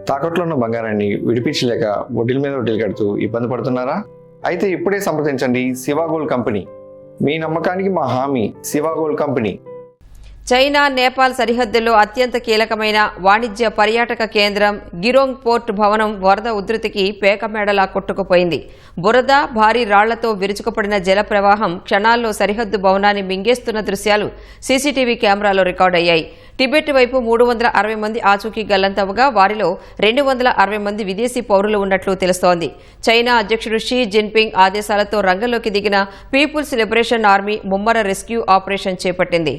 తాకట్లో ఉన్న బంగారాన్ని విడిపించలేక వడ్డీల మీద వడ్డీలు కడుతూ ఇబ్బంది పడుతున్నారా? అయితే ఇప్పుడే సంప్రదించండి శివ గోల్డ్ కంపెనీ. మీ నమ్మకానికి మా హామీ Shiva gold company. China Nepal సరిహద్దుల్లో అత్యంత కీలకమైన వాణిజ్య పర్యాటక కేంద్రం గిరోంగ్ పోర్ట్ భవనం వరద ఉధృతికి పేకమేడలా కొట్టుకుపోయింది. బురద, భారీ రాళ్లతో విరుచుకుపడిన జల ప్రవాహం క్షణాల్లో సరిహద్దు భవనాన్ని మింగేస్తున్న దృశ్యాలు సీసీటీవీ కెమెరాలో రికార్డయ్యాయి. టిబెట్ వైపు 360 మంది ఆచూకీ గల్లంతవగా వారిలో 260 మంది విదేశీ పౌరులు ఉన్నట్లు తెలుస్తోంది. చైనా అధ్యక్షుడు షీ జిన్పింగ్ ఆదేశాలతో రంగంలోకి దిగిన పీపుల్స్ లిబరేషన్ ఆర్మీ ముమ్మర రెస్క్యూ ఆపరేషన్ చేపట్టింది.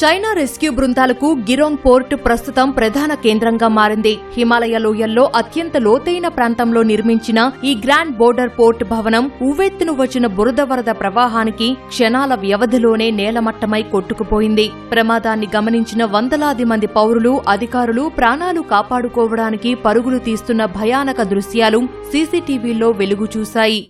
చైనా రెస్క్యూ బృందాలకు గిరోంగ్ పోర్ట్ ప్రస్తుతం ప్రధాన కేంద్రంగా మారింది. హిమాలయ లోయల్లో అత్యంత లోతైన ప్రాంతంలో నిర్మించిన ఈ గ్రాండ్ బోర్డర్ పోర్ట్ భవనం ఉవ్వెత్తును వచ్చిన బురద వరద ప్రవాహానికి క్షణాల వ్యవధిలోనే నేలమట్టమై కొట్టుకుపోయింది. ప్రమాదాన్ని గమనించిన వందలాది మంది పౌరులు, అధికారులు ప్రాణాలు కాపాడుకోవడానికి పరుగులు తీస్తున్న భయానక దృశ్యాలు సీసీటీవీలో వెలుగు చూశాయి.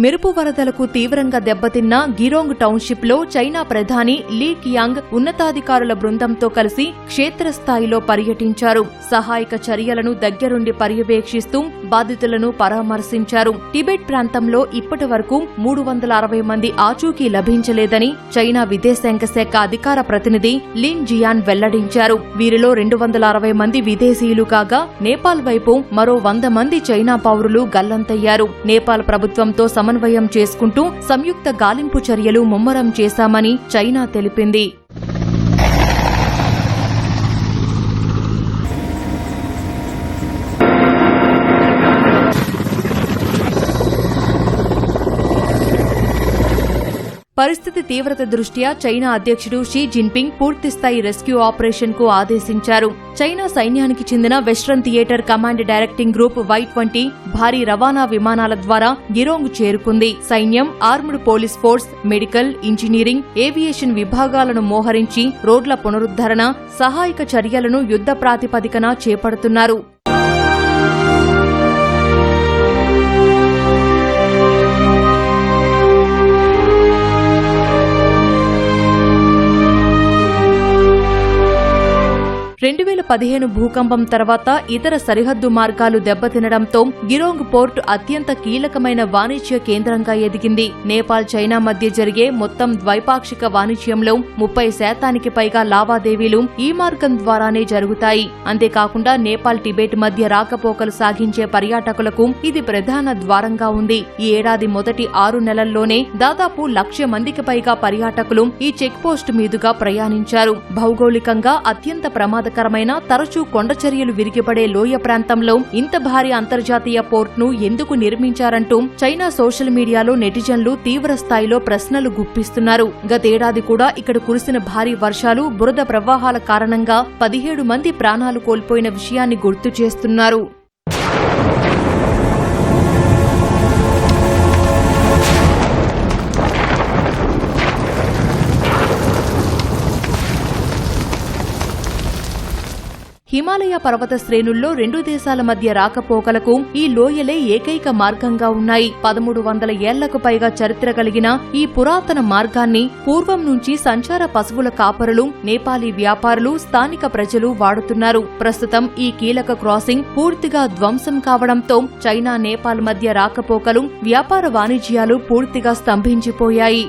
మెరుపు వరదలకు తీవ్రంగా దెబ్బతిన్న గిరోంగ్ టౌన్షిప్ లో చైనా ప్రధాని లీ కియాంగ్ ఉన్నతాధికారుల బృందంతో కలిసి క్షేత్రస్థాయిలో పర్యటించారు. సహాయక చర్యలను దగ్గరుండి పర్యవేక్షిస్తూ బాధితులను పరామర్శించారు. టిబెట్ ప్రాంతంలో ఇప్పటి వరకు 360 మంది ఆచూకీ లభించలేదని చైనా విదేశాంగ శాఖ అధికార ప్రతినిధి లిన్ జియాన్ వెల్లడించారు. వీరిలో 260 మంది విదేశీయులు కాగా నేపాల్ వైపు మరో 100 మంది చైనా పౌరులు గల్లంతయ్యారు. నేపాల్ ప్రభుత్వంతో సమన్వయం చేసుకుంటూ సంయుక్త గాలింపు చర్యలు ముమ్మరం చేశామని చైనా తెలిపింది. పరిస్థితి తీవ్రత దృష్ట్యా చైనా అధ్యక్షుడు షీ జిన్పింగ్ పూర్తిస్థాయి రెస్క్యూ ఆపరేషన్ కు ఆదేశించారు. చైనా సైన్యానికి చెందిన western theatre command directing group Y-20 భారీ రవాణా విమానాల ద్వారా గిరోంగ్ చేరుకుంది. సైన్యం, armed police force, medical, engineering, aviation విభాగాలను మోహరించి రోడ్ల పునరుద్ధరణ, సహాయక చర్యలను యుద్ధ ప్రాతిపదికన చేపడుతున్నారు. భూకంపం తర్వాత ఇతర సరిహద్దు మార్గాలు దెబ్బతినడంతో గిరోంగ్ పోర్ట్ అత్యంత కీలకమైన వాణిజ్య కేంద్రంగా ఎదిగింది. నేపాల్, చైనా మధ్య జరిగే మొత్తం ద్వైపాక్షిక వాణిజ్యంలో 30% పైగా లావాదేవీలు ఈ మార్గం ద్వారానే జరుగుతాయి. అంతేకాకుండా నేపాల్, టిబెట్ మధ్య రాకపోకలు సాగించే పర్యాటకులకు ఇది ప్రధాన ద్వారంగా ఉంది. ఈ ఏడాది మొదటి 6 నెలల్లోనే దాదాపు 1,00,000 మందికి పైగా పర్యాటకులు ఈ చెక్ పోస్ట్ మీదుగా ప్రయాణించారు. భౌగోళికంగా అత్యంత ప్రమాదకరమైన తరచూ కొండచర్యలు విరిగిపడే లోయ ప్రాంతంలో ఇంత భారీ అంతర్జాతీయ పోర్ట్ను ఎందుకు నిర్మించారంటూ చైనా సోషల్ మీడియాలో నెటిజన్లు తీవ్ర స్థాయిలో ప్రశ్నలు గుప్పిస్తున్నారు. గతేడాది కూడా ఇక్కడ కురిసిన భారీ వర్షాలు, బురద ప్రవాహాల కారణంగా 17 మంది ప్రాణాలు కోల్పోయిన విషయాన్ని గుర్తు చేస్తున్నారు. హిమాలయ పర్వత శ్రేణుల్లో 2 దేశాల మధ్య రాకపోకలకు ఈ లోయలే ఏకైక మార్గంగా ఉన్నాయి. 1300 ఏళ్లకు పైగా చరిత్ర కలిగిన ఈ పురాతన మార్గాన్ని పూర్వం నుంచి సంచార పశువుల కాపరులు, నేపాలీ వ్యాపారులు, స్థానిక ప్రజలు వాడుతున్నారు. ప్రస్తుతం ఈ కీలక క్రాసింగ్ పూర్తిగా ధ్వంసం కావడంతో చైనా, నేపాల్ మధ్య రాకపోకలు, వ్యాపార వాణిజ్యాలు పూర్తిగా స్తంభించిపోయాయి.